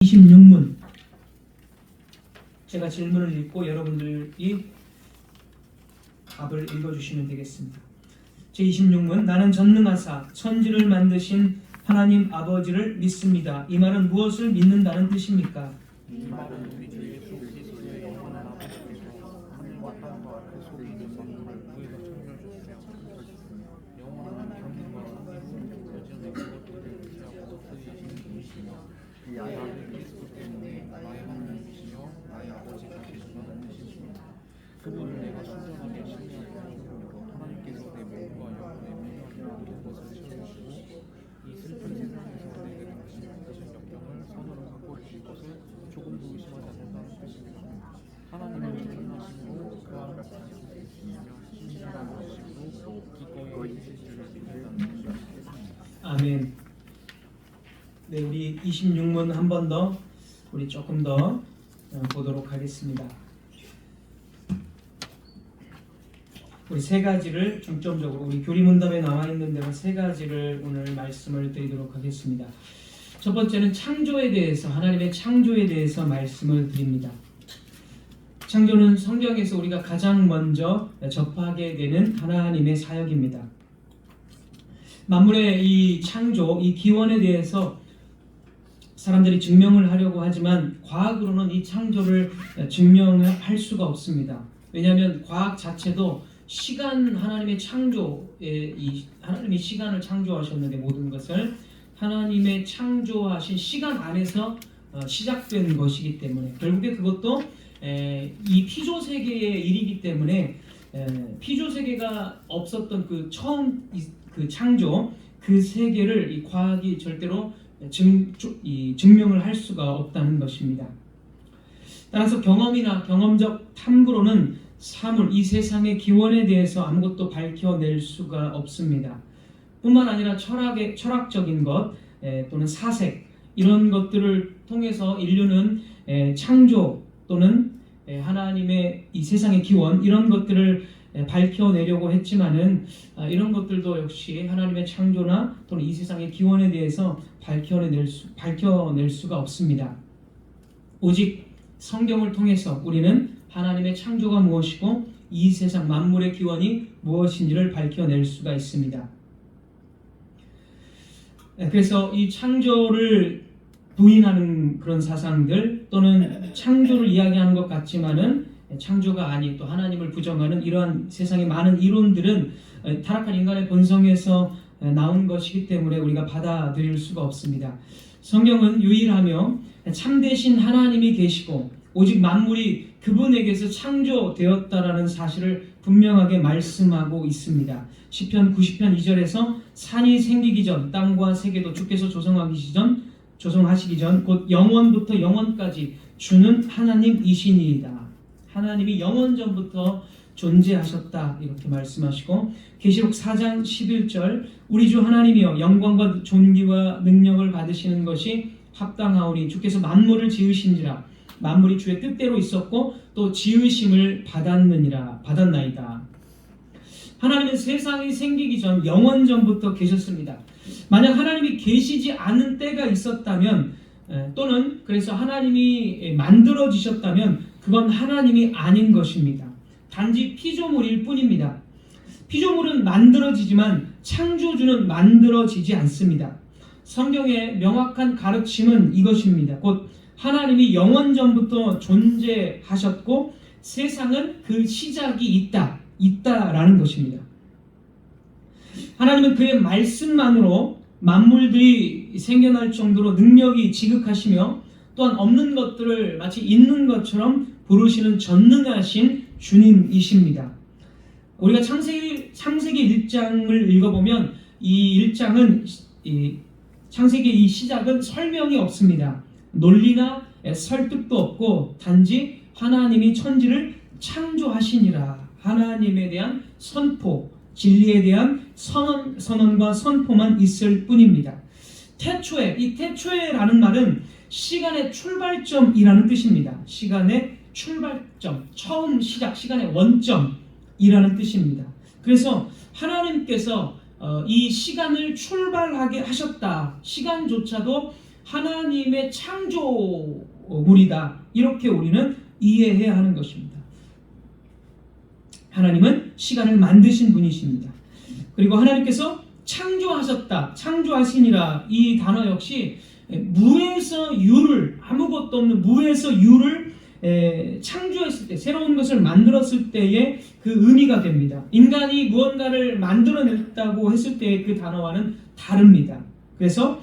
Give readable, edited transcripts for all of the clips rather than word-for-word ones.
26문 제가 질문을 읽고 여러분들이 답을 읽어주시면 되겠습니다. 제26문 나는 전능하사 천지를 만드신 하나님 아버지를 믿습니다. 이 말은 무엇을 믿는다는 뜻입니까? 이 말은 우리 주 예수 그리스도의 영원한 아버지께서 하늘과 땅과 그 속에 있는 만물을 우리가 창조하셨으며 영원한 평균과 하나님은 여전히 그것들을 유지하고 다스리시는 분이시며 이 아들 그리스도 때문에 나의 하나님이시며 나의 아버지가 되시는 분이시며 그분을 내가 순전하게 신뢰하고 하나님께서 내 몸과 영혼의 평안을 모든 것을 채우시고 이 슬픈 세상에서 내게 당신께서 역경을 선으로 갖고 주실 것을 조금도 의심하지 않는다는 뜻입니다. 하나님은 전능하시고 그와 같이 있으시며 신실한 것이고 기꺼이 해주실 줄 믿는다는 것입니다. 아멘. 네, 우리 26문 한 번 더 우리 조금 더 보도록 하겠습니다. 우리 세 가지를 중점적으로 우리 교리문답에 나와 있는 대로 세 가지를 오늘 말씀을 드리도록 하겠습니다. 첫 번째는 창조에 대해서, 하나님의 창조에 대해서 말씀을 드립니다. 창조는 성경에서 우리가 가장 먼저 접하게 되는 하나님의 사역입니다. 만물의 이 창조, 이 기원에 대해서 사람들이 증명을 하려고 하지만 과학으로는 이 창조를 증명할 수가 없습니다. 왜냐하면 과학 자체도 시간, 하나님의 창조에 하나님이 시간을 창조하셨는데 모든 것을 하나님의 창조하신 시간 안에서 시작된 것이기 때문에 결국에 그것도 이 피조 세계의 일이기 때문에 피조 세계가 없었던 그 처음 그 창조 그 세계를 이 과학이 절대로 증명을 할 수가 없다는 것입니다. 따라서 경험이나 경험적 탐구로는 사물, 이 세상의 기원에 대해서 아무것도 밝혀낼 수가 없습니다. 뿐만 아니라 철학적인 것 또는 사색 이런 것들을 통해서 인류는 창조 또는 하나님의 이 세상의 기원 이런 것들을 밝혀내려고 했지만은 이런 것들도 역시 하나님의 창조나 또는 이 세상의 기원에 대해서 밝혀낼 수가 없습니다. 오직 성경을 통해서 우리는 하나님의 창조가 무엇이고 이 세상 만물의 기원이 무엇인지를 밝혀낼 수가 있습니다. 그래서 이 창조를 부인하는 그런 사상들 또는 창조를 이야기하는 것 같지만은 창조가 아닌 또 하나님을 부정하는 이러한 세상의 많은 이론들은 타락한 인간의 본성에서 나온 것이기 때문에 우리가 받아들일 수가 없습니다. 성경은 유일하며 참되신 하나님이 계시고 오직 만물이 그분에게서 창조되었다라는 사실을 분명하게 말씀하고 있습니다. 시편 90편 2절에서 산이 생기기 전 땅과 세계도 주께서 조성하시기 전 곧 영원부터 영원까지 주는 하나님이시니이다. 하나님이 영원 전부터 존재하셨다 이렇게 말씀하시고 계시록 4장 11절 우리 주 하나님이여 영광과 존귀와 능력을 받으시는 것이 합당하오니 주께서 만물을 지으신지라 만물이 주의 뜻대로 있었고 또 지으심을 받았나이다. 하나님은 세상이 생기기 전 영원 전부터 계셨습니다. 만약 하나님이 계시지 않은 때가 있었다면 또는 그래서 하나님이 만들어지셨다면 그건 하나님이 아닌 것입니다. 단지 피조물일 뿐입니다. 피조물은 만들어지지만 창조주는 만들어지지 않습니다. 성경의 명확한 가르침은 이것입니다. 곧 하나님이 영원 전부터 존재하셨고 세상은 그 시작이 있다라는 것입니다. 하나님은 그의 말씀만으로 만물들이 생겨날 정도로 능력이 지극하시며 또한 없는 것들을 마치 있는 것처럼 부르시는 전능하신 주님이십니다. 우리가 창세기 1장을 읽어보면 이 1장은 창세기 이 시작은 설명이 없습니다. 논리나 설득도 없고 단지 하나님이 천지를 창조하시니라 하나님에 대한 선포, 진리에 대한 선언과 선포만 있을 뿐입니다. 이 태초에라는 말은 시간의 출발점이라는 뜻입니다. 시간의 출발점, 처음 시작, 시간의 원점이라는 뜻입니다. 그래서 하나님께서 이 시간을 출발하게 하셨다. 시간조차도 하나님의 창조물이다. 이렇게 우리는 이해해야 하는 것입니다. 하나님은 시간을 만드신 분이십니다. 그리고 하나님께서 창조하셨다, 창조하시니라, 이 단어 역시 무에서 유를, 아무것도 없는 무에서 유를 창조했을 때, 새로운 것을 만들었을 때의 그 의미가 됩니다. 인간이 무언가를 만들어냈다고 했을 때의 그 단어와는 다릅니다. 그래서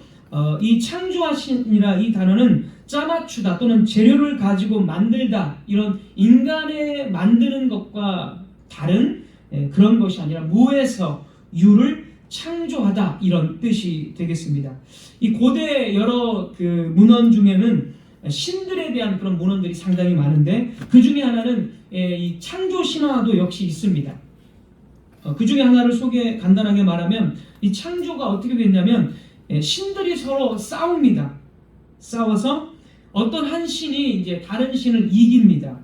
이 창조하시니라, 이 단어는 짜맞추다 또는 재료를 가지고 만들다, 이런 인간의 만드는 것과 다른 그런 것이 아니라 무에서 유를 창조하다, 이런 뜻이 되겠습니다. 이 고대 여러 그 문헌 중에는 신들에 대한 그런 문헌들이 상당히 많은데, 그 중에 하나는 이 창조 신화도 역시 있습니다. 그 중에 하나를 간단하게 말하면, 이 창조가 어떻게 됐냐면 신들이 서로 싸웁니다. 싸워서 어떤 한 신이 이제 다른 신을 이깁니다.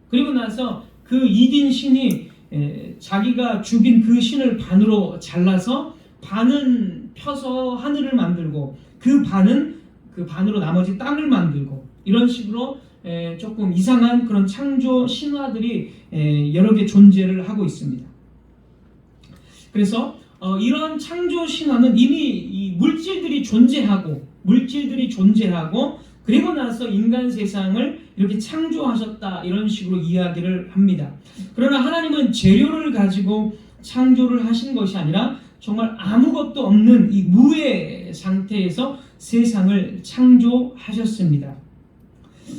그리고 나서 그 이긴 신이 자기가 죽인 그 신을 반으로 잘라서 반은 펴서 하늘을 만들고, 그 반으로 나머지 땅을 만들고, 이런 식으로 조금 이상한 그런 창조 신화들이 여러 개 존재를 하고 있습니다. 그래서 이런 창조 신화는 이미 이 물질들이 존재하고 그리고 나서 인간 세상을 이렇게 창조하셨다, 이런 식으로 이야기를 합니다. 그러나 하나님은 재료를 가지고 창조를 하신 것이 아니라 정말 아무것도 없는 이 무의 상태에서 세상을 창조하셨습니다.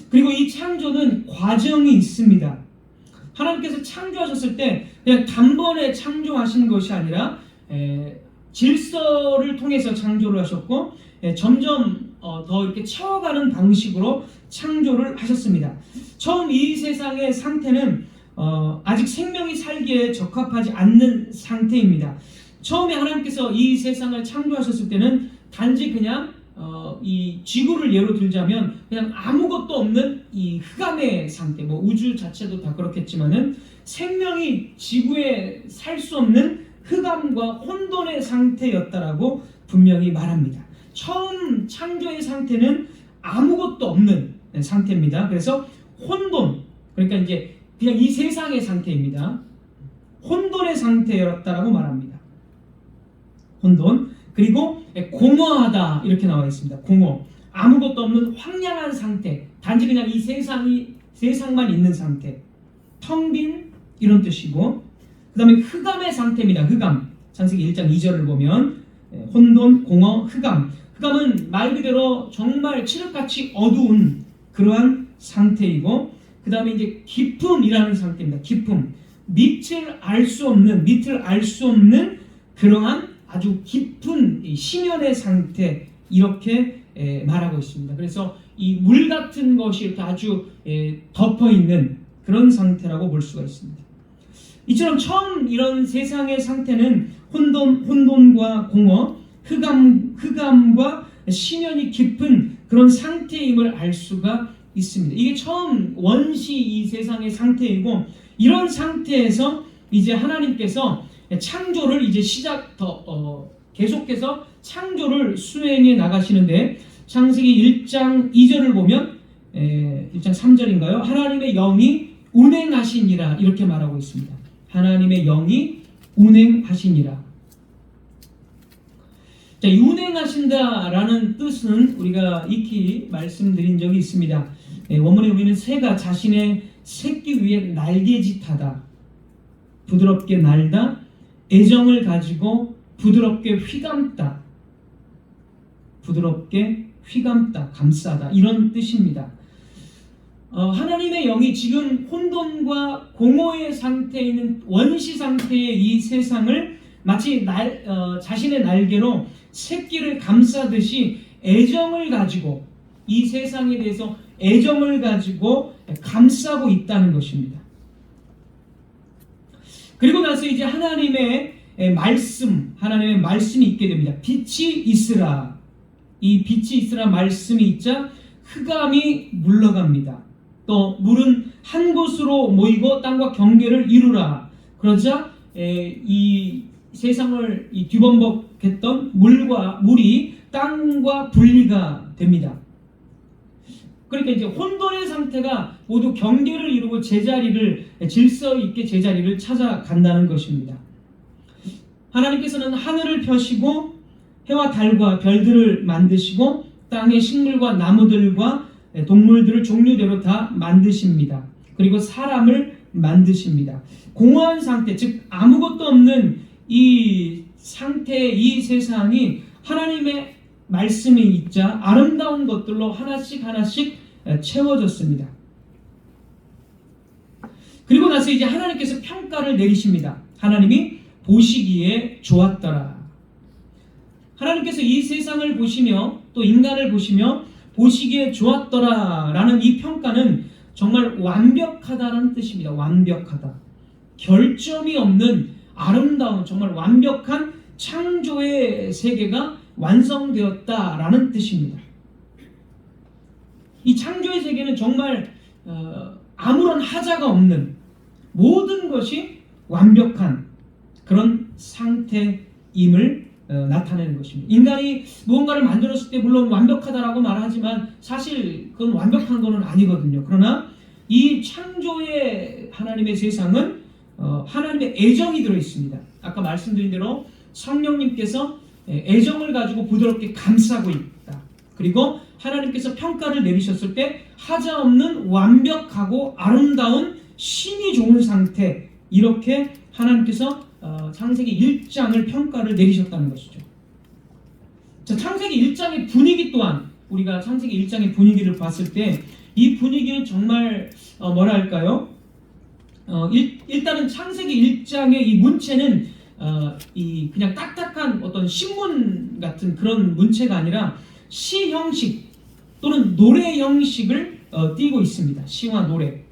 그리고 이 창조는 과정이 있습니다. 하나님께서 창조하셨을 때 그냥 단번에 창조하신 것이 아니라 질서를 통해서 창조를 하셨고, 점점 더 이렇게 채워가는 방식으로 창조를 하셨습니다. 처음 이 세상의 상태는 아직 생명이 살기에 적합하지 않는 상태입니다. 처음에 하나님께서 이 세상을 창조하셨을 때는 단지 그냥 이 지구를 예로 들자면 그냥 아무것도 없는 이 흑암의 상태, 뭐 우주 자체도 다 그렇겠지만은 생명이 지구에 살 수 없는 흑암과 혼돈의 상태였다라고 분명히 말합니다. 처음 창조의 상태는 아무것도 없는 상태입니다. 그래서 혼돈, 그러니까 이제 그냥 이 세상의 상태입니다. 혼돈의 상태였다라고 말합니다. 혼돈. 그리고 공허하다, 이렇게 나와 있습니다. 공허, 아무것도 없는 황량한 상태, 단지 그냥 이 세상만 있는 상태, 텅 빈, 이런 뜻이고, 그 다음에 흑암의 상태입니다. 흑암, 창세기 1장 2절을 보면 혼돈, 공허, 흑암. 흑암은 말 그대로 정말 칠흑같이 어두운 그러한 상태이고, 그 다음에 이제 깊음이라는 상태입니다. 깊음, 밑을 알 수 없는 그러한 아주 깊은 심연의 상태, 이렇게 말하고 있습니다. 그래서 이 물 같은 것이 이렇게 아주 덮어 있는 그런 상태라고 볼 수가 있습니다. 이처럼 처음 이런 세상의 상태는 혼돈과 공허, 흑암과 심연이 깊은 그런 상태임을 알 수가 있습니다. 이게 처음 원시 이 세상의 상태이고, 이런 상태에서 이제 하나님께서 창조를 이제 계속해서 창조를 수행해 나가시는데, 창세기 1장 2절을 보면 1장 3절인가요? 하나님의 영이 운행하시니라, 이렇게 말하고 있습니다. 하나님의 영이 운행하시니라. 자, 이 운행하신다라는 뜻은 우리가 익히 말씀드린 적이 있습니다. 원문에 보면 새가 자신의 새끼 위에 날개짓하다, 부드럽게 날다, 애정을 가지고 부드럽게 휘감다, 감싸다, 이런 뜻입니다. 하나님의 영이 지금 혼돈과 공허의 상태에 있는 원시 상태의 이 세상을 마치 자신의 날개로 새끼를 감싸듯이 애정을 가지고, 이 세상에 대해서 애정을 가지고 감싸고 있다는 것입니다. 그리고 나서 이제 하나님의 말씀이 있게 됩니다. 빛이 있으라. 이 빛이 있으라 말씀이 있자 흑암이 물러갑니다. 또 물은 한 곳으로 모이고 땅과 경계를 이루라. 그러자 이 세상을 뒤범벅했던 물이 땅과 분리가 됩니다. 그러니까 이제 혼돈의 상태가 모두 경계를 이루고 제자리를, 질서 있게 제자리를 찾아간다는 것입니다. 하나님께서는 하늘을 펴시고 해와 달과 별들을 만드시고 땅의 식물과 나무들과 동물들을 종류대로 다 만드십니다. 그리고 사람을 만드십니다. 공허한 상태, 즉 아무것도 없는 이 상태의 이 세상이 하나님의 말씀이 있자 아름다운 것들로 하나씩 하나씩 채워졌습니다. 그리고 나서 이제 하나님께서 평가를 내리십니다. 하나님이 보시기에 좋았더라. 하나님께서 이 세상을 보시며 또 인간을 보시며 보시기에 좋았더라 라는 이 평가는 정말 완벽하다는 뜻입니다. 완벽하다. 결점이 없는 아름다운 정말 완벽한 창조의 세계가 완성되었다라는 뜻입니다. 이 창조의 세계는 정말 아무런 하자가 없는 모든 것이 완벽한 그런 상태임을 나타내는 것입니다. 인간이 무언가를 만들었을 때 물론 완벽하다라고 말하지만 사실 그건 완벽한 것은 아니거든요. 그러나 이 창조의 하나님의 세상은 하나님의 애정이 들어있습니다. 아까 말씀드린 대로 성령님께서 애정을 가지고 부드럽게 감싸고 있다. 그리고 하나님께서 평가를 내리셨을 때 하자없는 완벽하고 아름다운 신이 좋은 상태, 이렇게 하나님께서 창세기 1장을 평가를 내리셨다는 것이죠. 자, 창세기 1장의 분위기 또한 우리가 창세기 1장의 분위기를 봤을 때 이 분위기는 정말 뭐랄까요? 일단은 창세기 1장의 이 문체는 이 그냥 딱딱한 어떤 신문 같은 그런 문체가 아니라 시 형식 또는 노래 형식을 띠고 있습니다. 시와 노래.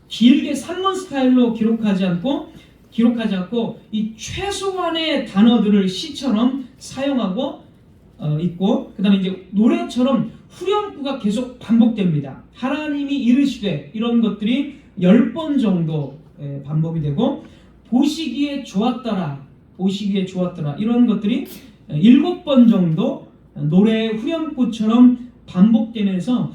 길게 산문 스타일로 기록하지 않고 이 최소한의 단어들을 시처럼 사용하고 있고, 그 다음에 이제 노래처럼 후렴구가 계속 반복됩니다. 하나님이 이르시되, 이런 것들이 10번 정도 반복이 되고, 보시기에 좋았더라 이런 것들이 7번 정도 노래의 후렴구처럼 반복되면서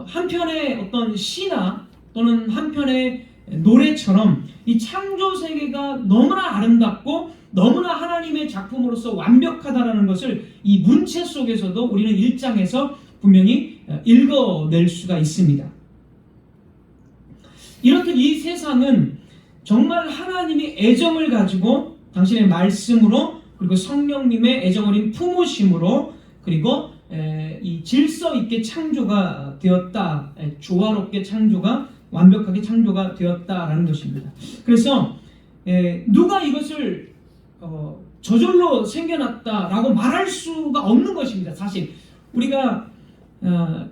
한편의 어떤 시나 또는 한편의 노래처럼 이 창조 세계가 너무나 아름답고 너무나 하나님의 작품으로서 완벽하다라는 것을 이 문체 속에서도 우리는 1장에서 분명히 읽어낼 수가 있습니다. 이렇듯 이 세상은 정말 하나님이 애정을 가지고 당신의 말씀으로, 그리고 성령님의 애정 어린 품으심으로, 그리고 이 질서 있게 창조가 되었다, 조화롭게 창조가, 완벽하게 창조가 되었다라는 것입니다. 그래서 누가 이것을 저절로 생겨났다라고 말할 수가 없는 것입니다. 사실 우리가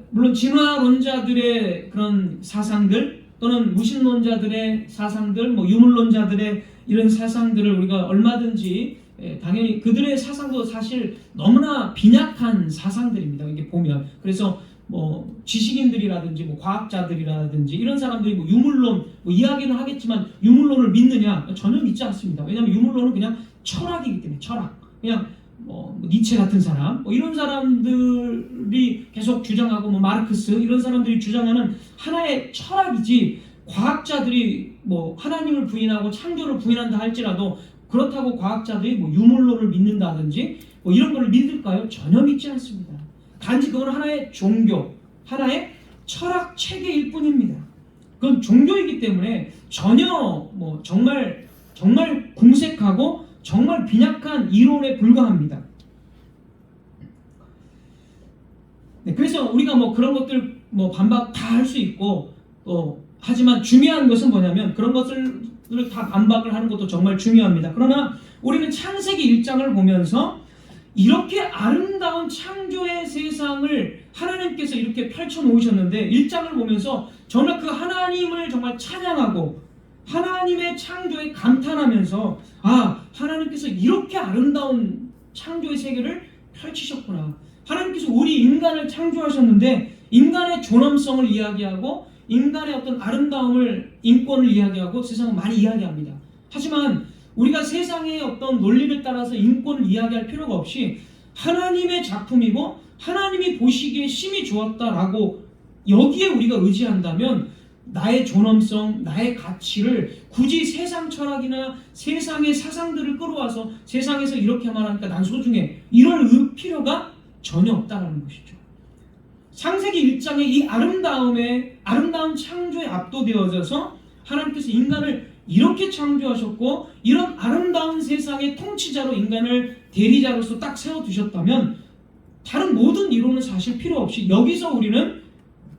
물론 진화론자들의 그런 사상들 또는 무신론자들의 사상들, 뭐 유물론자들의 이런 사상들을 우리가 얼마든지 당연히 그들의 사상도 사실 너무나 빈약한 사상들입니다. 이게 보면 그래서 뭐 지식인들이라든지 뭐 과학자들이라든지 이런 사람들이 뭐 유물론 뭐 이야기는 하겠지만 유물론을 믿느냐? 전혀 믿지 않습니다. 왜냐하면 유물론은 그냥 철학이기 때문에 철학. 그냥 뭐 니체 같은 사람, 뭐 이런 사람들이 계속 주장하고 뭐 마르크스 이런 사람들이 주장하는 하나의 철학이지, 과학자들이 뭐 하나님을 부인하고 창조를 부인한다 할지라도 그렇다고 과학자들이 뭐 유물론을 믿는다든지 뭐 이런 걸 믿을까요? 전혀 믿지 않습니다. 단지 그건 하나의 종교, 하나의 철학 체계일 뿐입니다. 그건 종교이기 때문에 전혀 뭐 정말 궁색하고 정말 빈약한 이론에 불과합니다. 네, 그래서 우리가 뭐 그런 것들 뭐 반박 다 할 수 있고 하지만 중요한 것은 뭐냐면 그런 것을 다 반박을 하는 것도 정말 중요합니다. 그러나 우리는 창세기 1장을 보면서 이렇게 아름다운 창조의 세상을 하나님께서 이렇게 펼쳐 놓으셨는데 1장을 보면서 정말 그 하나님을 정말 찬양하고 하나님의 창조에 감탄하면서 하나님께서 이렇게 아름다운 창조의 세계를 펼치셨구나. 하나님께서 우리 인간을 창조하셨는데 인간의 존엄성을 이야기하고 인간의 어떤 아름다움을, 인권을 이야기하고 세상은 많이 이야기합니다. 하지만 우리가 세상의 어떤 논리를 따라서 인권을 이야기할 필요가 없이 하나님의 작품이고 하나님이 보시기에 심히 좋았다라고 여기에 우리가 의지한다면 나의 존엄성, 나의 가치를 굳이 세상 철학이나 세상의 사상들을 끌어와서 세상에서 이렇게만 하니까 난 소중해, 이럴 필요가 전혀 없다라는 것이죠. 창세기 1장의 이 아름다운 창조에 압도되어져서 하나님께서 인간을 이렇게 창조하셨고 이런 아름다운 세상의 통치자로 인간을 대리자로서 딱 세워두셨다면 다른 모든 이론은 사실 필요 없이 여기서 우리는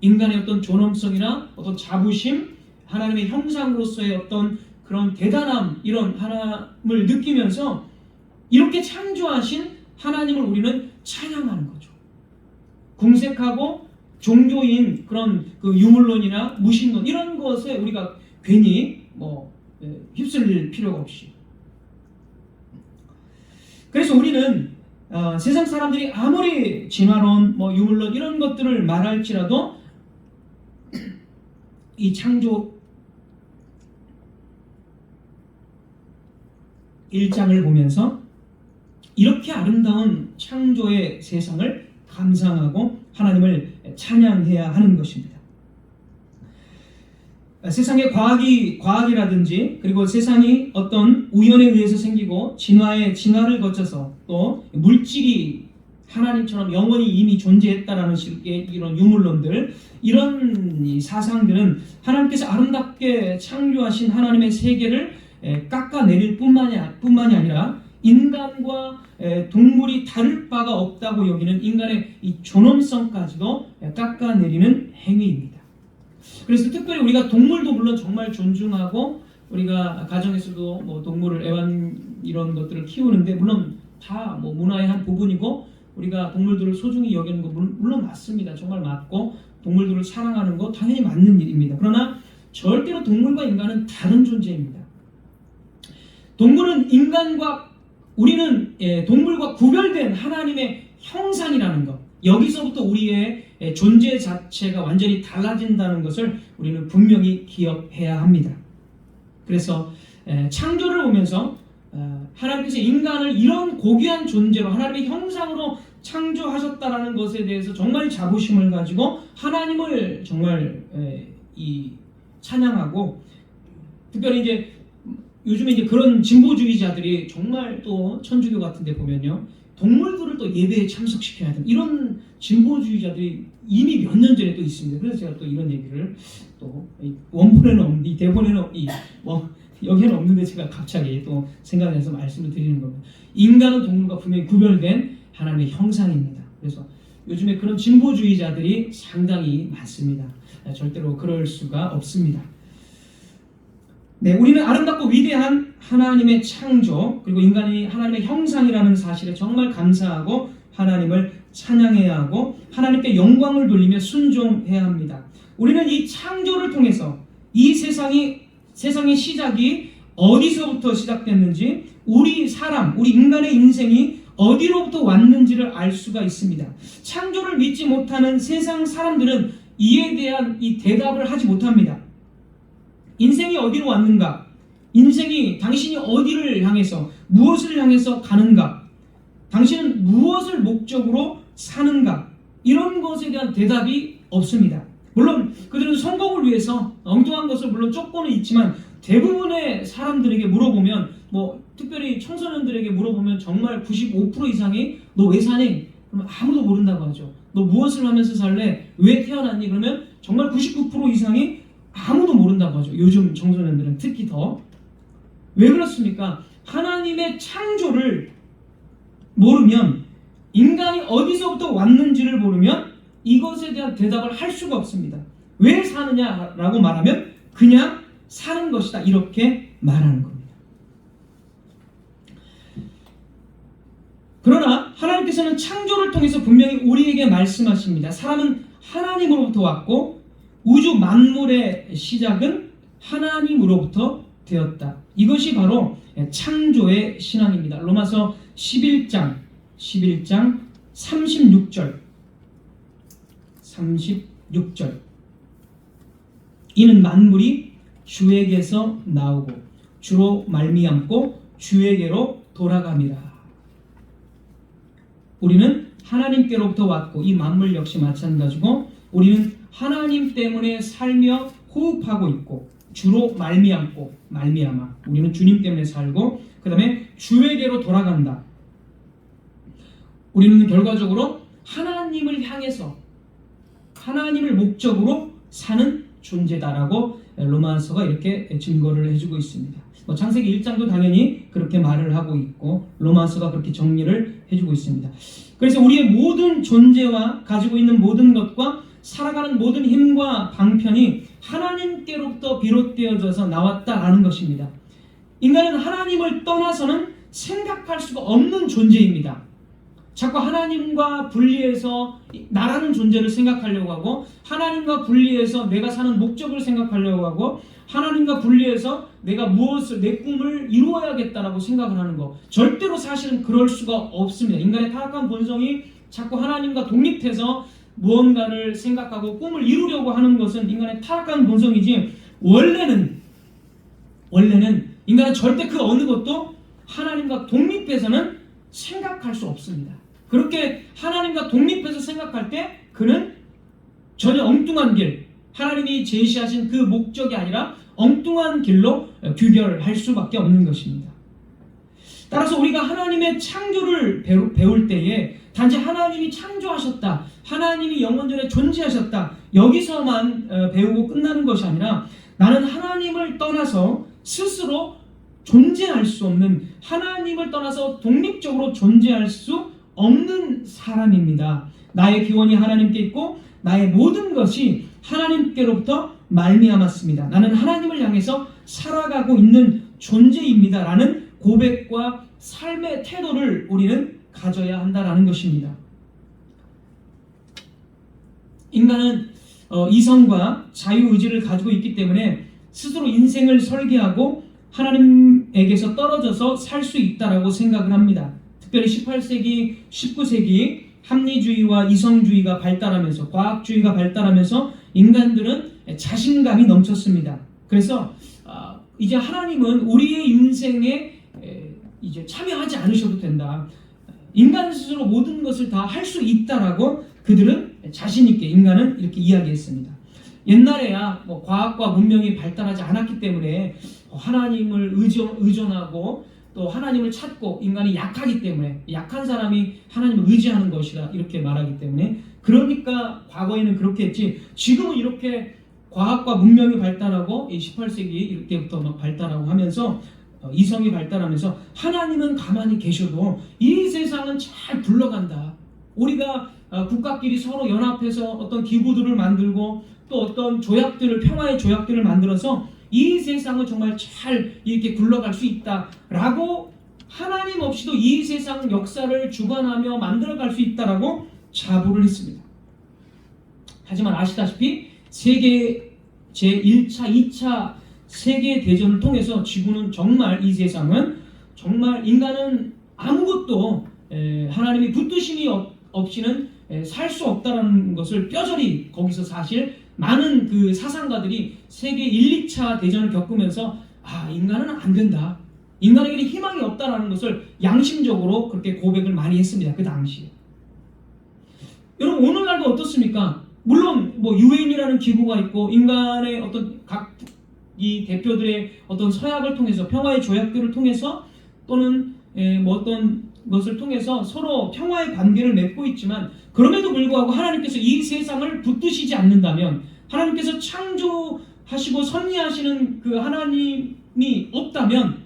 인간의 어떤 존엄성이나 어떤 자부심, 하나님의 형상으로서의 어떤 그런 대단함, 이런 하나님을 느끼면서 이렇게 창조하신 하나님을 우리는 찬양하는 거죠. 궁색하고 종교인 그런 그 유물론이나 무신론 이런 것에 우리가 괜히 휩쓸릴 필요가 없이. 그래서 우리는 세상 사람들이 아무리 진화론, 유물론 이런 것들을 말할지라도 이 창조 1장을 보면서 이렇게 아름다운 창조의 세상을 감상하고 하나님을 찬양해야 하는 것입니다. 세상의 과학이라든지 그리고 세상이 어떤 우연에 의해서 생기고 진화를 거쳐서 또 물질이 하나님처럼 영원히 이미 존재했다라는 식의 이런 유물론들, 이런 사상들은 하나님께서 아름답게 창조하신 하나님의 세계를 깎아내릴 뿐만이 아니라 인간과 동물이 다를 바가 없다고 여기는 인간의 이 존엄성까지도 깎아내리는 행위입니다. 그래서 특별히 우리가 동물도 물론 정말 존중하고 우리가 가정에서도 동물을 이런 것들을 키우는데 물론 다 문화의 한 부분이고 우리가 동물들을 소중히 여기는 거 물론 맞습니다. 정말 맞고 동물들을 사랑하는 거 당연히 맞는 일입니다. 그러나 절대로 동물과 인간은 다른 존재입니다. 우리는 동물과 구별된 하나님의 형상이라는 것, 여기서부터 우리의 존재 자체가 완전히 달라진다는 것을 우리는 분명히 기억해야 합니다. 그래서 창조를 보면서 하나님께서 인간을 이런 고귀한 존재로 하나님의 형상으로 창조하셨다라는 것에 대해서 정말 자부심을 가지고 하나님을 정말 찬양하고, 특별히 이제 요즘에 이제 그런 진보주의자들이 정말 또 천주교 같은 데 보면요, 동물들을 또 예배에 참석시켜야 된다, 이런 진보주의자들이 이미 몇 년 전에 또 있습니다. 그래서 제가 또 이런 얘기를 또 원본에는 없는, 이 대본에는 여기에는 없는데 제가 갑자기 또 생각해서 말씀을 드리는 겁니다. 인간은 동물과 분명히 구별된 하나님의 형상입니다. 그래서 요즘에 그런 진보주의자들이 상당히 많습니다. 절대로 그럴 수가 없습니다. 네, 우리는 아름답고 위대한 하나님의 창조, 그리고 인간이 하나님의 형상이라는 사실에 정말 감사하고 하나님을 찬양해야 하고 하나님께 영광을 돌리며 순종해야 합니다. 우리는 이 창조를 통해서 이 세상의 시작이 어디서부터 시작됐는지, 우리 인간의 인생이 어디로부터 왔는지를 알 수가 있습니다. 창조를 믿지 못하는 세상 사람들은 이에 대한 이 대답을 하지 못합니다. 인생이 어디로 왔는가? 당신이 어디를 향해서, 무엇을 향해서 가는가? 당신은 무엇을 목적으로 사는가? 이런 것에 대한 대답이 없습니다. 물론 그들은 성공을 위해서 엉뚱한 것을 물론 쫓고는 있지만 대부분의 사람들에게 물어보면, 특별히 청소년들에게 물어보면 정말 95% 이상이 너 왜 사니? 그러면 아무도 모른다고 하죠. 너 무엇을 하면서 살래? 왜 태어났니? 그러면 정말 99% 이상이 아무도 모른다고 하죠. 요즘 청소년들은 특히 더. 왜 그렇습니까? 하나님의 창조를 모르면, 인간이 어디서부터 왔는지를 모르면 이것에 대한 대답을 할 수가 없습니다. 왜 사느냐라고 말하면 그냥 사는 것이다, 이렇게 말하는 겁니다. 그러나 하나님께서는 창조를 통해서 분명히 우리에게 말씀하십니다. 사람은 하나님으로부터 왔고 우주 만물의 시작은 하나님으로부터 되었다. 이것이 바로 창조의 신앙입니다. 로마서 11장 36절 이는 만물이 주에게서 나오고 주로 말미암고 주에게로 돌아갑니다. 우리는 하나님께로부터 왔고 이 만물 역시 마찬가지고 우리는 하나님 때문에 살며 호흡하고 있고 주로 말미암아 우리는 주님 때문에 살고 그 다음에 주에게로 돌아간다. 우리는 결과적으로 하나님을 향해서 하나님을 목적으로 사는 존재다라고 로마서가 이렇게 증거를 해주고 있습니다. 창세기 1장도 당연히 그렇게 말을 하고 있고 로마서가 그렇게 정리를 해주고 있습니다. 그래서 우리의 모든 존재와 가지고 있는 모든 것과 살아가는 모든 힘과 방편이 하나님께로부터 비롯되어져서 나왔다라는 것입니다. 인간은 하나님을 떠나서는 생각할 수가 없는 존재입니다. 자꾸 하나님과 분리해서 나라는 존재를 생각하려고 하고 하나님과 분리해서 내가 사는 목적을 생각하려고 하고 하나님과 분리해서 내가 무엇을 내 꿈을 이루어야겠다라고 생각을 하는 거 절대로 사실은 그럴 수가 없습니다. 인간의 타락한 본성이 자꾸 하나님과 독립해서 무언가를 생각하고 꿈을 이루려고 하는 것은 인간의 타락한 본성이지 원래는 인간은 절대 그 어느 것도 하나님과 독립해서는 생각할 수 없습니다. 그렇게 하나님과 독립해서 생각할 때 그는 전혀 엉뚱한 길, 하나님이 제시하신 그 목적이 아니라 엉뚱한 길로 규결할 수밖에 없는 것입니다. 따라서 우리가 하나님의 창조를 배울 때에 단지 하나님이 창조하셨다, 하나님이 영원전에 존재하셨다 여기서만 배우고 끝나는 것이 아니라 나는 하나님을 떠나서 스스로 존재할 수 없는, 하나님을 떠나서 독립적으로 존재할 수 없는 사람입니다. 나의 기원이 하나님께 있고 나의 모든 것이 하나님께로부터 말미암았습니다. 나는 하나님을 향해서 살아가고 있는 존재입니다 라는 고백과 삶의 태도를 우리는 가져야 한다라는 것입니다. 인간은 이성과 자유의지를 가지고 있기 때문에 스스로 인생을 설계하고 하나님에게서 떨어져서 살 수 있다라고 생각을 합니다. 특별히 18세기, 19세기 합리주의와 이성주의가 발달하면서 과학주의가 발달하면서 인간들은 자신감이 넘쳤습니다. 그래서 이제 하나님은 우리의 인생에 이제 참여하지 않으셔도 된다. 인간 스스로 모든 것을 다 할 수 있다라고 그들은 자신 있게 인간은 이렇게 이야기했습니다. 옛날에야 과학과 문명이 발달하지 않았기 때문에 하나님을 의존하고 또 하나님을 찾고 인간이 약하기 때문에 약한 사람이 하나님을 의지하는 것이다 이렇게 말하기 때문에 그러니까 과거에는 그렇게 했지 지금은 이렇게 과학과 문명이 발달하고 18세기 이때부터 막 발달하고 하면서 이성이 발달하면서 하나님은 가만히 계셔도 이 세상은 잘 굴러간다. 우리가 국가끼리 서로 연합해서 어떤 기구들을 만들고 또 어떤 조약들을 평화의 조약들을 만들어서 이 세상은 정말 잘 이렇게 굴러갈 수 있다라고 하나님 없이도 이 세상 역사를 주관하며 만들어갈 수 있다라고 자부를 했습니다. 하지만 아시다시피 세계 제1차, 2차 세계대전을 통해서 지구는 정말 이 세상은 정말 인간은 아무것도 하나님이 붙드심이 없이는 살 수 없다라는 것을 뼈저리 거기서 사실 많은 그 사상가들이 세계 1, 2차 대전을 겪으면서 인간은 안 된다. 인간에게는 희망이 없다라는 것을 양심적으로 그렇게 고백을 많이 했습니다. 그 당시에. 여러분 오늘날도 어떻습니까? 물론 유엔이라는 기구가 있고 인간의 어떤 각 이 대표들의 어떤 서약을 통해서 평화의 조약들을 통해서 또는 어떤 것을 통해서 서로 평화의 관계를 맺고 있지만 그럼에도 불구하고 하나님께서 이 세상을 붙드시지 않는다면 하나님께서 창조하시고 섭리하시는 그 하나님이 없다면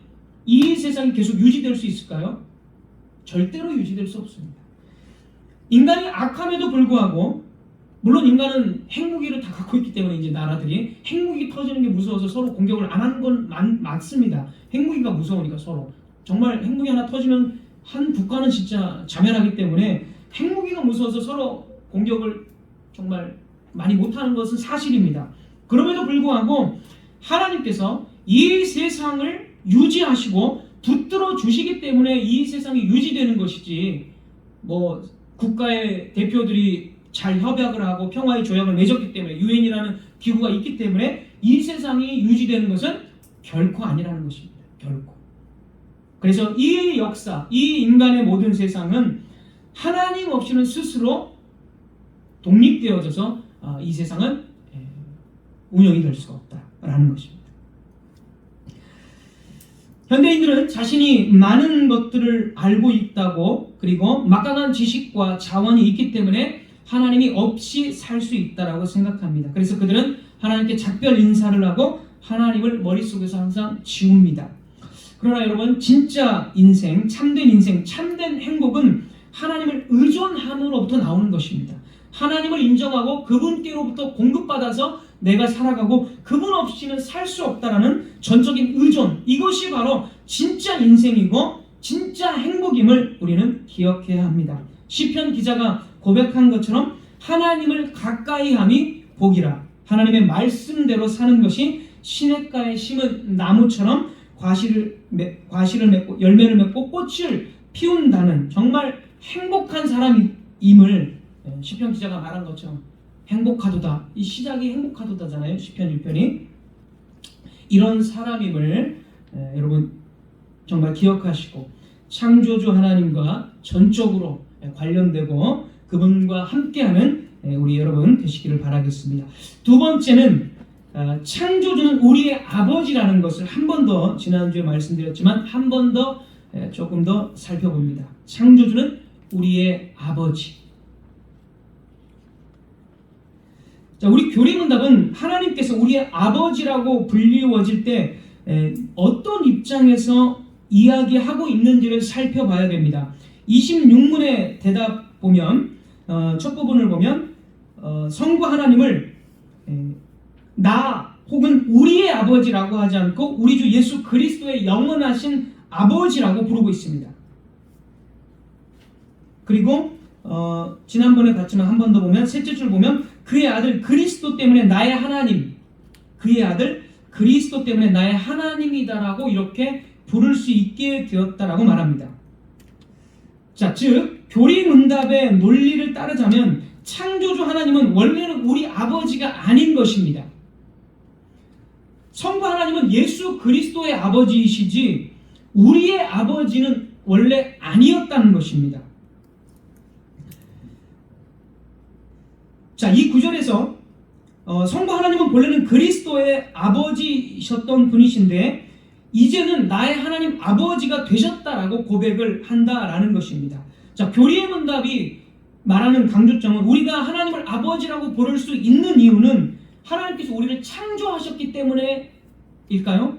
이 세상이 계속 유지될 수 있을까요? 절대로 유지될 수 없습니다. 인간이 악함에도 불구하고 물론 인간은 핵무기를 다 갖고 있기 때문에 이제 나라들이 핵무기 터지는 게 무서워서 서로 공격을 안 하는 건 맞습니다. 핵무기가 무서우니까 서로 정말 핵무기 하나 터지면 한 국가는 진짜 자멸하기 때문에 핵무기가 무서워서 서로 공격을 정말 많이 못하는 것은 사실입니다. 그럼에도 불구하고 하나님께서 이 세상을 유지하시고 붙들어 주시기 때문에 이 세상이 유지되는 것이지 국가의 대표들이 잘 협약을 하고 평화의 조약을 맺었기 때문에 유엔이라는 기구가 있기 때문에 이 세상이 유지되는 것은 결코 아니라는 것입니다. 결코. 그래서 이 역사, 이 인간의 모든 세상은 하나님 없이는 스스로 독립되어져서 이 세상은 운영이 될 수가 없다라는 것입니다. 현대인들은 자신이 많은 것들을 알고 있다고, 그리고 막강한 지식과 자원이 있기 때문에 하나님이 없이 살 수 있다라고 생각합니다. 그래서 그들은 하나님께 작별 인사를 하고 하나님을 머릿속에서 항상 지웁니다. 그러나 여러분, 진짜 인생, 참된 행복은 하나님을 의존함으로부터 나오는 것입니다. 하나님을 인정하고 그분께로부터 공급받아서 내가 살아가고 그분 없이는 살 수 없다라는 전적인 의존, 이것이 바로 진짜 인생이고 진짜 행복임을 우리는 기억해야 합니다. 시편 기자가 고백한 것처럼 하나님을 가까이함이 복이라. 하나님의 말씀대로 사는 것이 시냇가에 심은 나무처럼 과실을 맺고 열매를 맺고 꽃을 피운다는 정말 행복한 사람임을 시편 기자가 말한 것처럼, 행복하도다, 이 시작이 행복하도다잖아요, 시편 1편이. 이런 사람임을 여러분 정말 기억하시고 창조주 하나님과 전적으로 관련되고 그분과 함께하는 우리 여러분 되시기를 바라겠습니다. 두 번째는 창조주는 우리의 아버지라는 것을 한 번 더, 지난주에 말씀드렸지만 한 번 더 조금 더 살펴봅니다. 창조주는 우리의 아버지. 자, 우리 교리문답은 하나님께서 우리의 아버지라고 불리워질 때 어떤 입장에서 이야기하고 있는지를 살펴봐야 됩니다. 26문의 대답 보면 첫 부분을 보면 성부 하나님을 나 혹은 우리의 아버지라고 하지 않고 우리 주 예수 그리스도의 영원하신 아버지라고 부르고 있습니다. 그리고 지난번에 봤지만 한 번 더 보면 셋째 줄 보면 그의 아들 그리스도 때문에 나의 하나님, 그의 아들 그리스도 때문에 나의 하나님이다라고 이렇게 부를 수 있게 되었다라고 말합니다. 자, 즉 교리문답의 논리를 따르자면 창조주 하나님은 원래는 우리 아버지가 아닌 것입니다. 성부 하나님은 예수 그리스도의 아버지이시지 우리의 아버지는 원래 아니었다는 것입니다. 자, 이 구절에서 성부 하나님은 본래는 그리스도의 아버지셨던 분이신데 이제는 나의 하나님 아버지가 되셨다라고 고백을 한다라는 것입니다. 자, 교리의 문답이 말하는 강조점은 우리가 하나님을 아버지라고 부를 수 있는 이유는 하나님께서 우리를 창조하셨기 때문에일까요?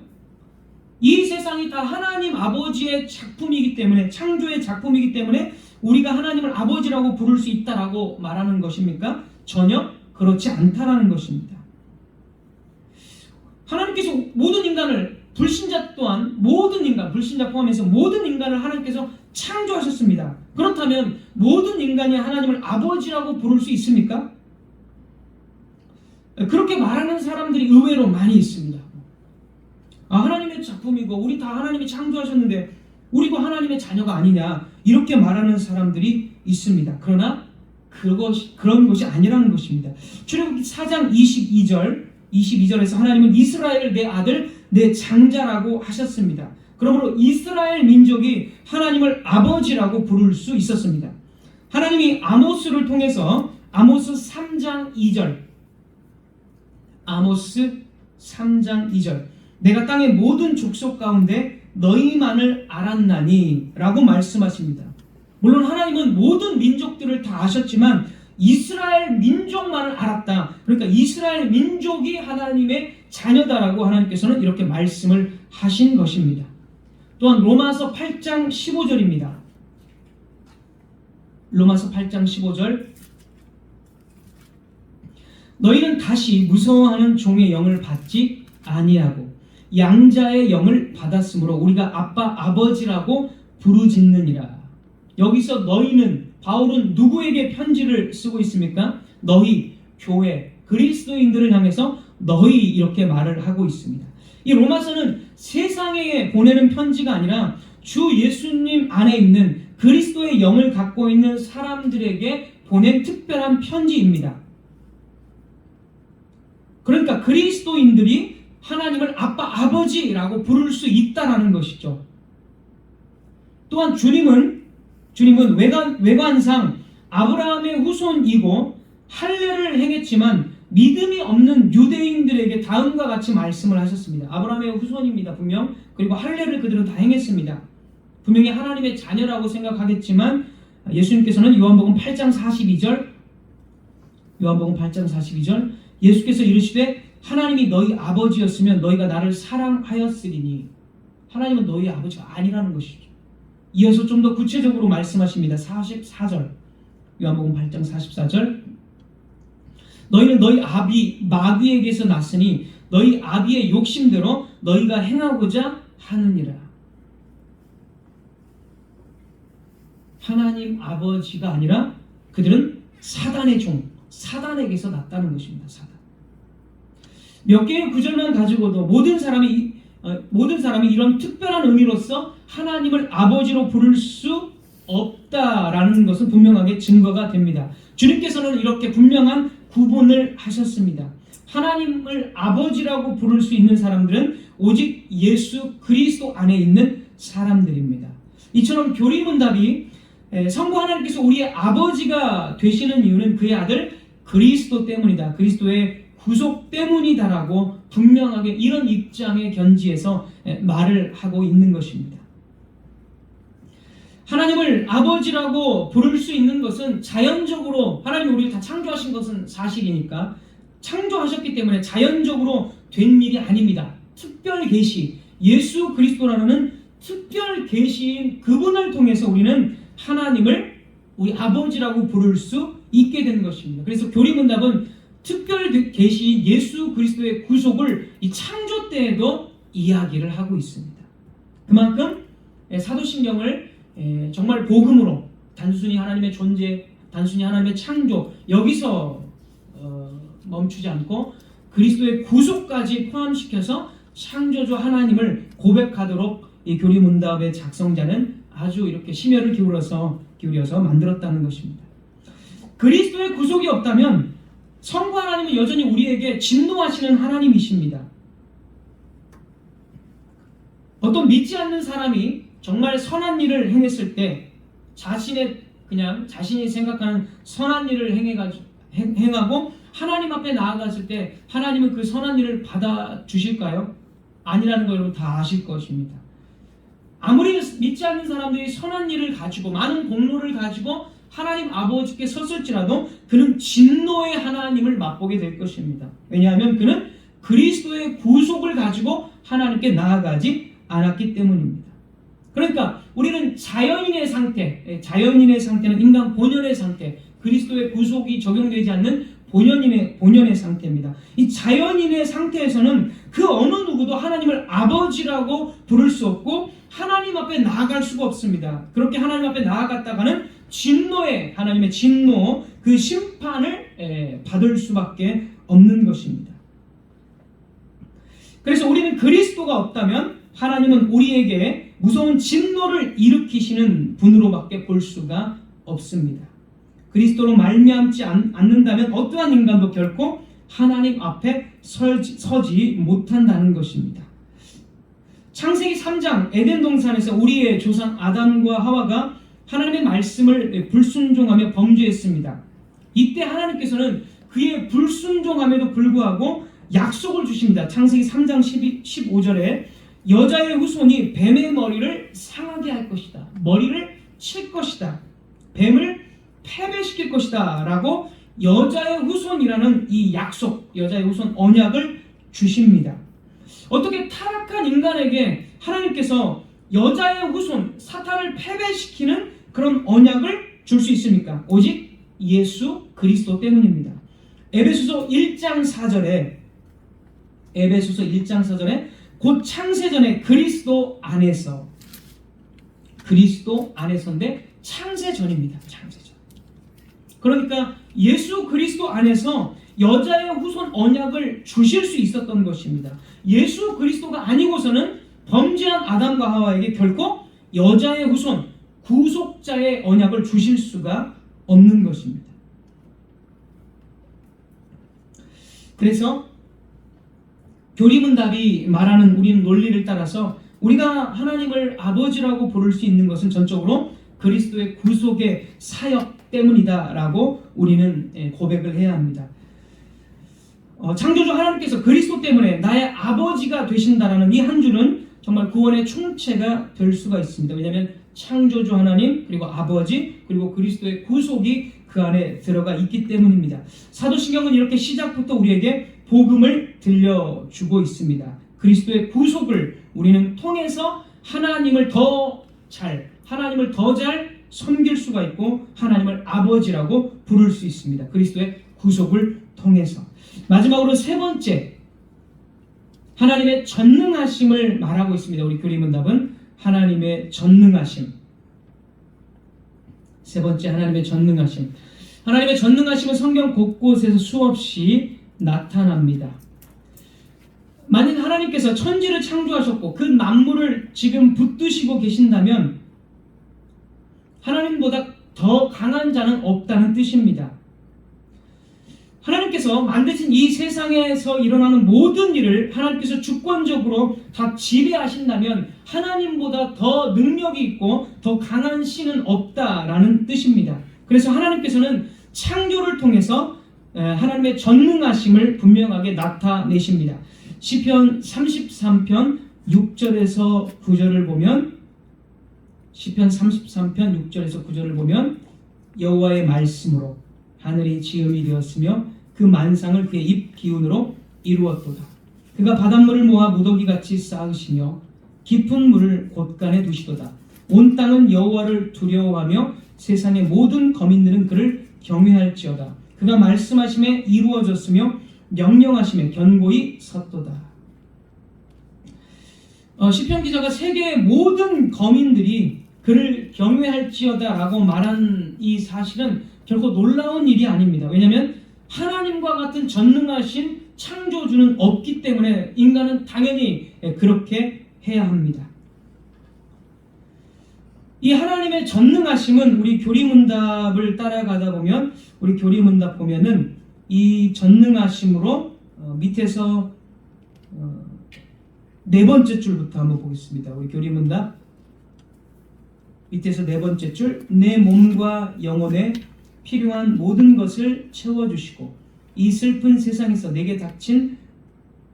이 세상이 다 하나님 아버지의 작품이기 때문에, 창조의 작품이기 때문에 우리가 하나님을 아버지라고 부를 수 있다라고 말하는 것입니까? 전혀 그렇지 않다라는 것입니다. 하나님께서 모든 인간을, 불신자 또한 모든 인간, 불신자 포함해서 모든 인간을 하나님께서 창조하셨습니다. 그렇다면 모든 인간이 하나님을 아버지라고 부를 수 있습니까? 그렇게 말하는 사람들이 의외로 많이 있습니다. 하나님의 작품이고 우리 다 하나님이 창조하셨는데 우리도 하나님의 자녀가 아니냐, 이렇게 말하는 사람들이 있습니다. 그러나 그런 것이 아니라는 것입니다. 출애굽기 4장 22절에서 하나님은 이스라엘을 내 아들, 내 장자라고 하셨습니다. 그러므로 이스라엘 민족이 하나님을 아버지라고 부를 수 있었습니다. 하나님이 아모스를 통해서 아모스 3장 2절, 아모스 3장 2절, 내가 땅의 모든 족속 가운데 너희만을 알았나니 라고 말씀하십니다. 물론 하나님은 모든 민족들을 다 아셨지만 이스라엘 민족만을 알았다. 그러니까 이스라엘 민족이 하나님의 자녀다라고 하나님께서는 이렇게 말씀을 하신 것입니다. 또한 로마서 8장 15절입니다. 로마서 8장 15절, 너희는 다시 무서워하는 종의 영을 받지 아니하고 양자의 영을 받았으므로 우리가 아빠 아버지라고 부르짖느니라. 여기서 너희는, 바울은 누구에게 편지를 쓰고 있습니까? 너희, 교회, 그리스도인들을 향해서 너희 이렇게 말을 하고 있습니다. 이 로마서는 세상에 보내는 편지가 아니라 주 예수님 안에 있는 그리스도의 영을 갖고 있는 사람들에게 보낸 특별한 편지입니다. 그러니까 그리스도인들이 하나님을 아빠, 아버지라고 부를 수 있다는 것이죠. 또한 주님은 주님은 외관상 아브라함의 후손이고 할례를 행했지만 믿음이 없는 유대인들에게 다음과 같이 말씀을 하셨습니다. 아브라함의 후손입니다. 분명. 그리고 할례를 그들은 다 행했습니다. 분명히 하나님의 자녀라고 생각하겠지만 예수님께서는 요한복음 8장 42절 예수께서 이르시되 하나님이 너희 아버지였으면 너희가 나를 사랑하였으리니 하나님은 너희 아버지가 아니라는 것이죠. 이어서 좀 더 구체적으로 말씀하십니다. 44절 요한복음 8장 44절 너희는 너희 아비 마귀에게서 났으니 너희 아비의 욕심대로 너희가 행하고자 하느니라. 하나님 아버지가 아니라 그들은 사단의 종, 사단에게서 났다는 것입니다. 사단. 몇 개의 구절만 가지고도 모든 사람이 이런 특별한 의미로서 하나님을 아버지로 부를 수 없다라는 것은 분명하게 증거가 됩니다. 주님께서는 이렇게 분명한 구분을 하셨습니다. 하나님을 아버지라고 부를 수 있는 사람들은 오직 예수 그리스도 안에 있는 사람들입니다. 이처럼 교리문답이 성부 하나님께서 우리의 아버지가 되시는 이유는 그의 아들 그리스도 때문이다. 그리스도의 구속 때문이다라고 분명하게 이런 입장에 견지해서 말을 하고 있는 것입니다. 하나님을 아버지라고 부를 수 있는 것은 자연적으로 하나님이 우리를 다 창조하신 것은 사실이니까 창조하셨기 때문에 자연적으로 된 일이 아닙니다. 특별 계시, 예수 그리스도라는 특별 계시인 그분을 통해서 우리는 하나님을 우리 아버지라고 부를 수 있게 된 것입니다. 그래서 교리문답은 특별 계시인 예수 그리스도의 구속을 이 창조 때에도 이야기를 하고 있습니다. 그만큼 사도신경을 정말 복음으로 단순히 하나님의 존재, 단순히 하나님의 창조 여기서 멈추지 않고 그리스도의 구속까지 포함시켜서 창조주 하나님을 고백하도록 이 교리문답의 작성자는 아주 이렇게 심혈을 기울여서 만들었다는 것입니다. 그리스도의 구속이 없다면 성부 하나님은 여전히 우리에게 진노하시는 하나님이십니다. 어떤 믿지 않는 사람이 정말 선한 일을 행했을 때 자신이 생각하는 선한 일을 행하고 하나님 앞에 나아갔을 때 하나님은 그 선한 일을 받아주실까요? 아니라는 걸 여러분 다 아실 것입니다. 아무리 믿지 않는 사람들이 선한 일을 가지고 많은 공로를 가지고 하나님 아버지께 섰을지라도 그는 진노의 하나님을 맛보게 될 것입니다. 왜냐하면 그는 그리스도의 구속을 가지고 하나님께 나아가지 않았기 때문입니다. 그러니까 우리는 자연인의 상태는 인간 본연의 상태, 그리스도의 구속이 적용되지 않는 본연의 상태입니다. 이 자연인의 상태에서는 그 어느 누구도 하나님을 아버지라고 부를 수 없고 하나님 앞에 나아갈 수가 없습니다. 그렇게 하나님 앞에 나아갔다가는 하나님의 진노, 그 심판을 받을 수밖에 없는 것입니다. 그래서 우리는 그리스도가 없다면 하나님은 우리에게 무서운 진노를 일으키시는 분으로밖에 볼 수가 없습니다. 그리스도로 말미암지 않는다면 어떠한 인간도 결코 하나님 앞에 서지 못한다는 것입니다. 창세기 3장 에덴 동산에서 우리의 조상 아담과 하와가 하나님의 말씀을 불순종하며 범죄했습니다. 이때 하나님께서는 그의 불순종함에도 불구하고 약속을 주십니다. 창세기 3장 15절에 여자의 후손이 뱀의 머리를 상하게 할 것이다. 머리를 칠 것이다. 뱀을 패배시킬 것이다 라고 여자의 후손이라는 이 약속, 여자의 후손 언약을 주십니다. 어떻게 타락한 인간에게 하나님께서 여자의 후손, 사탄을 패배시키는 그런 언약을 줄 수 있습니까? 오직 예수 그리스도 때문입니다. 에베소서 1장 4절에 곧 창세전에 그리스도 안에서인데 창세전입니다. 창세전. 그러니까 예수 그리스도 안에서 여자의 후손 언약을 주실 수 있었던 것입니다. 예수 그리스도가 아니고서는 범죄한 아담과 하와에게 결코 여자의 후손, 구속자의 언약을 주실 수가 없는 것입니다. 그래서 교리문답이 말하는 우리는 논리를 따라서 우리가 하나님을 아버지라고 부를 수 있는 것은 전적으로 그리스도의 구속의 사역 때문이다라고 우리는 고백을 해야 합니다. 창조주 하나님께서 그리스도 때문에 나의 아버지가 되신다라는 이 한 줄은 정말 구원의 총체가 될 수가 있습니다. 왜냐하면 창조주 하나님, 그리고 아버지, 그리고 그리스도의 구속이 그 안에 들어가 있기 때문입니다. 사도신경은 이렇게 시작부터 우리에게 복음을 들려주고 있습니다. 그리스도의 구속을 우리는 통해서 하나님을 더 잘 섬길 수가 있고 하나님을 아버지라고 부를 수 있습니다. 그리스도의 구속을 통해서. 마지막으로 세 번째, 하나님의 전능하심을 말하고 있습니다. 우리 교리문답은 하나님의 전능하심. 세 번째, 하나님의 전능하심. 하나님의 전능하심은 성경 곳곳에서 수없이 나타납니다. 만일 하나님께서 천지를 창조하셨고 그 만물을 지금 붙드시고 계신다면 하나님보다 더 강한 자는 없다는 뜻입니다. 하나님께서 만드신 이 세상에서 일어나는 모든 일을 하나님께서 주권적으로 다 지배하신다면 하나님보다 더 능력이 있고 더 강한 신은 없다라는 뜻입니다. 그래서 하나님께서는 창조를 통해서 하나님의 전능하심을 분명하게 나타내십니다. 시편 33편 6절에서 9절을 보면 시편 33편 6절에서 9절을 보면 여호와의 말씀으로 하늘이 지음이 되었으며 그 만상을 그의 입 기운으로 이루었도다. 그가 바닷물을 모아 무더기같이 쌓으시며 깊은 물을 곳간에 두시도다. 온 땅은 여호와를 두려워하며 세상의 모든 거민들은 그를 경외할지어다. 그가 말씀하심에 이루어졌으며 명령하심에 견고히 섰도다. 시편 기자가 세계의 모든 거민들이 그를 경외할지어다 라고 말한 이 사실은 결코 놀라운 일이 아닙니다. 왜냐하면 하나님과 같은 전능하신 창조주는 없기 때문에 인간은 당연히 그렇게 해야 합니다. 이 하나님의 전능하심은 우리 교리문답을 따라가다 보면 우리 교리문답 보면은 이 전능하심으로 밑에서 네 번째 줄부터 한번 보겠습니다. 우리 교리문답 밑에서 네 번째 줄, 내 몸과 영혼에 필요한 모든 것을 채워주시고 이 슬픈 세상에서 내게 닥친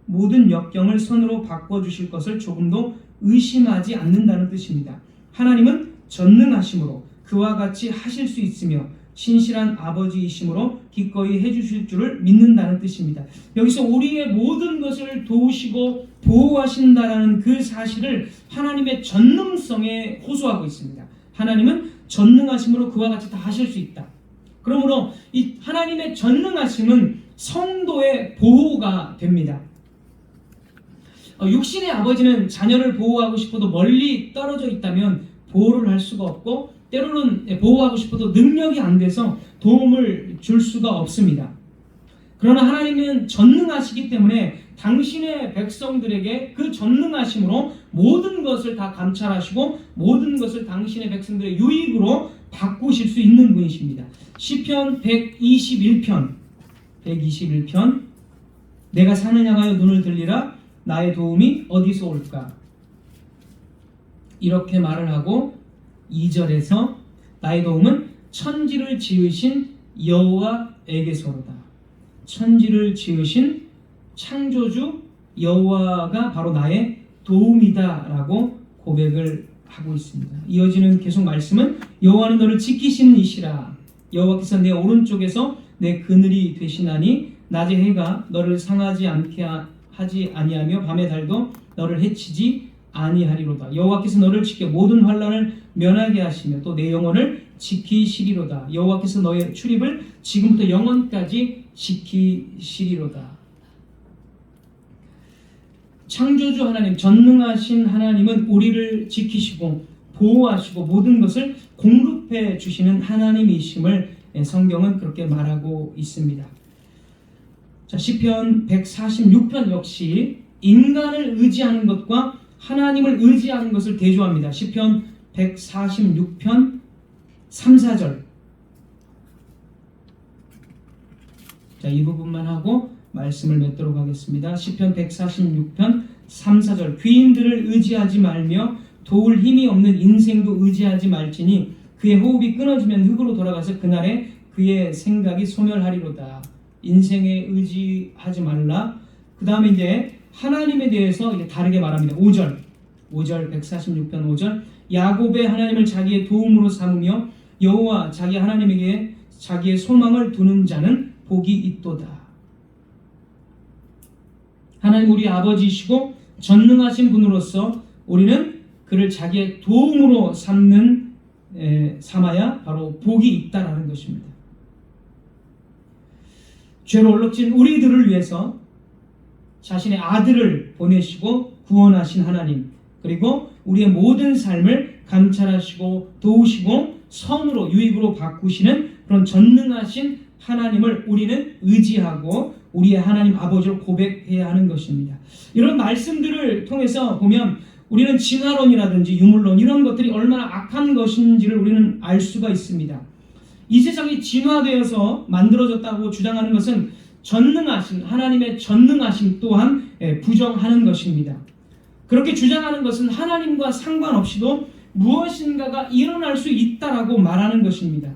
모든 역경을 손으로 바꿔주실 것을 조금도 의심하지 않는다는 뜻입니다. 하나님은 전능하심으로 그와 같이 하실 수 있으며 신실한 아버지이심으로 기꺼이 해주실 줄을 믿는다는 뜻입니다. 여기서 우리의 모든 것을 도우시고 보호하신다는 그 사실을 하나님의 전능성에 호소하고 있습니다. 하나님은 전능하심으로 그와 같이 다 하실 수 있다. 그러므로 이 하나님의 전능하심은 성도의 보호가 됩니다. 육신의 아버지는 자녀를 보호하고 싶어도 멀리 떨어져 있다면 보호를 할 수가 없고 때로는 보호하고 싶어도 능력이 안 돼서 도움을 줄 수가 없습니다. 그러나 하나님은 전능하시기 때문에 당신의 백성들에게 그 전능하심으로 모든 것을 다 감찰하시고 모든 것을 당신의 백성들의 유익으로 바꾸실 수 있는 분이십니다. 시편 121편 내가 산을 향하여 눈을 들리라 나의 도움이 어디서 올까? 이렇게 말을 하고 2절에서 나의 도움은 천지를 지으신 여호와에게서로다. 천지를 지으신 창조주 여호와가 바로 나의 도움이다 라고 고백을 하고 있습니다. 이어지는 계속 말씀은 여호와는 너를 지키시는 이시라. 여호와께서 내 오른쪽에서 내 그늘이 되시나니 낮의 해가 너를 상하지 않게 하지 아니하며 밤의 달도 너를 해치지 아니하리로다. 여호와께서 너를 지켜 모든 환난을 면하게 하시며 또 내 영혼을 지키시리로다. 여호와께서 너의 출입을 지금부터 영원까지 지키시리로다. 창조주 하나님, 전능하신 하나님은 우리를 지키시고 보호하시고 모든 것을 공급해 주시는 하나님이심을 성경은 그렇게 말하고 있습니다. 자, 시편 146편 역시 인간을 의지하는 것과 하나님을 의지하는 것을 대조합니다. 시편 146편 3, 4절. 자, 이 부분만 하고 말씀을 맺도록 하겠습니다. 시편 146편 3, 4절. 귀인들을 의지하지 말며 도울 힘이 없는 인생도 의지하지 말지니 그의 호흡이 끊어지면 흙으로 돌아가서 그날에 그의 생각이 소멸하리로다. 인생에 의지하지 말라. 그 다음에 이제 하나님에 대해서 이제 다르게 말합니다. 5절 146편 5절 야곱의 하나님을 자기의 도움으로 삼으며 여호와 자기 하나님에게 자기의 소망을 두는 자는 복이 있도다. 하나님 우리 아버지이시고 전능하신 분으로서 우리는 그를 자기의 도움으로 삼아야 바로 복이 있다라는 것입니다. 죄로 얼룩진 우리들을 위해서 자신의 아들을 보내시고 구원하신 하나님, 그리고 우리의 모든 삶을 감찰하시고 도우시고 선으로 유익으로 바꾸시는 그런 전능하신 하나님을 우리는 의지하고 우리의 하나님 아버지를 고백해야 하는 것입니다. 이런 말씀들을 통해서 보면 우리는 진화론이라든지 유물론 이런 것들이 얼마나 악한 것인지를 우리는 알 수가 있습니다. 이 세상이 진화되어서 만들어졌다고 주장하는 것은 전능하신 하나님의 전능하심 또한 부정하는 것입니다. 그렇게 주장하는 것은 하나님과 상관없이도 무엇인가가 일어날 수 있다라고 말하는 것입니다.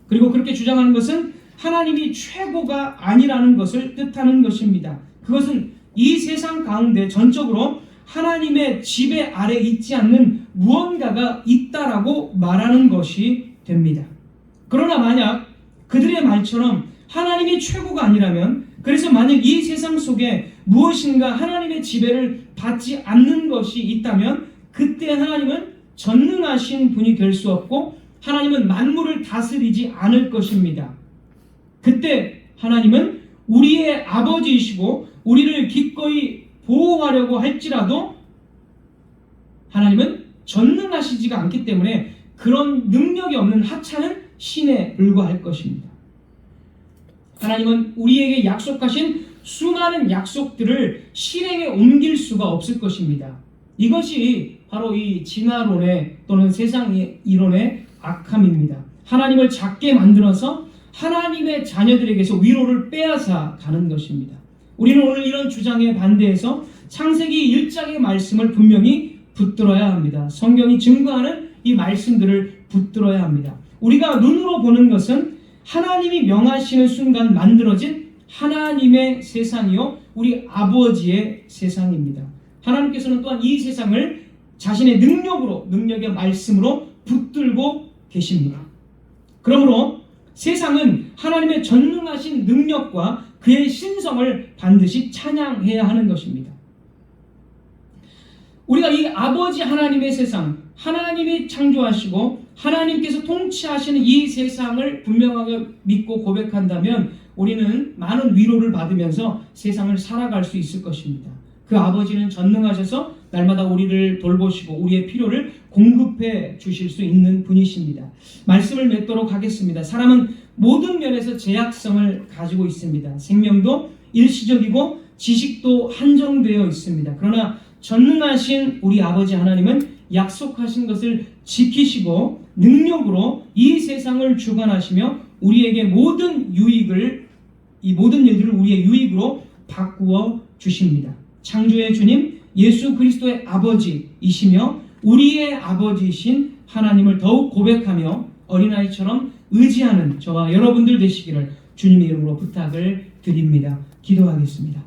그리고 그렇게 주장하는 것은 하나님이 최고가 아니라는 것을 뜻하는 것입니다. 그것은 이 세상 가운데 전적으로 하나님의 지배 아래 있지 않는 무언가가 있다라고 말하는 것이 됩니다. 그러나 만약 그들의 말처럼 하나님이 최고가 아니라면, 그래서 만약 이 세상 속에 무엇인가 하나님의 지배를 받지 않는 것이 있다면 그때 하나님은 전능하신 분이 될 수 없고 하나님은 만물을 다스리지 않을 것입니다. 그때 하나님은 우리의 아버지이시고 우리를 기꺼이 보호하려고 할지라도 하나님은 전능하시지가 않기 때문에 그런 능력이 없는 하찮은 신에 불과할 것입니다. 하나님은 우리에게 약속하신 수많은 약속들을 실행에 옮길 수가 없을 것입니다. 이것이 바로 이 진화론의 또는 세상 이론의 악함입니다. 하나님을 작게 만들어서 하나님의 자녀들에게서 위로를 빼앗아 가는 것입니다. 우리는 오늘 이런 주장에 반대해서 창세기 1장의 말씀을 분명히 붙들어야 합니다. 성경이 증거하는 이 말씀들을 붙들어야 합니다. 우리가 눈으로 보는 것은 하나님이 명하시는 순간 만들어진 하나님의 세상이요 우리 아버지의 세상입니다. 하나님께서는 또한 이 세상을 자신의 능력의 말씀으로 붙들고 계십니다. 그러므로 세상은 하나님의 전능하신 능력과 그의 신성을 반드시 찬양해야 하는 것입니다. 우리가 이 아버지 하나님의 세상, 하나님이 창조하시고 하나님께서 통치하시는 이 세상을 분명하게 믿고 고백한다면 우리는 많은 위로를 받으면서 세상을 살아갈 수 있을 것입니다. 그 아버지는 전능하셔서 날마다 우리를 돌보시고 우리의 필요를 공급해 주실 수 있는 분이십니다. 말씀을 맺도록 하겠습니다. 사람은 모든 면에서 제약성을 가지고 있습니다. 생명도 일시적이고 지식도 한정되어 있습니다. 그러나 전능하신 우리 아버지 하나님은 약속하신 것을 지키시고 능력으로 이 세상을 주관하시며 우리에게 모든 유익을, 이 모든 일들을 우리의 유익으로 바꾸어 주십니다. 창조의 주님 예수 그리스도의 아버지이시며 우리의 아버지이신 하나님을 더욱 고백하며 어린아이처럼 의지하는 저와 여러분들 되시기를 주님의 이름으로 부탁을 드립니다. 기도하겠습니다.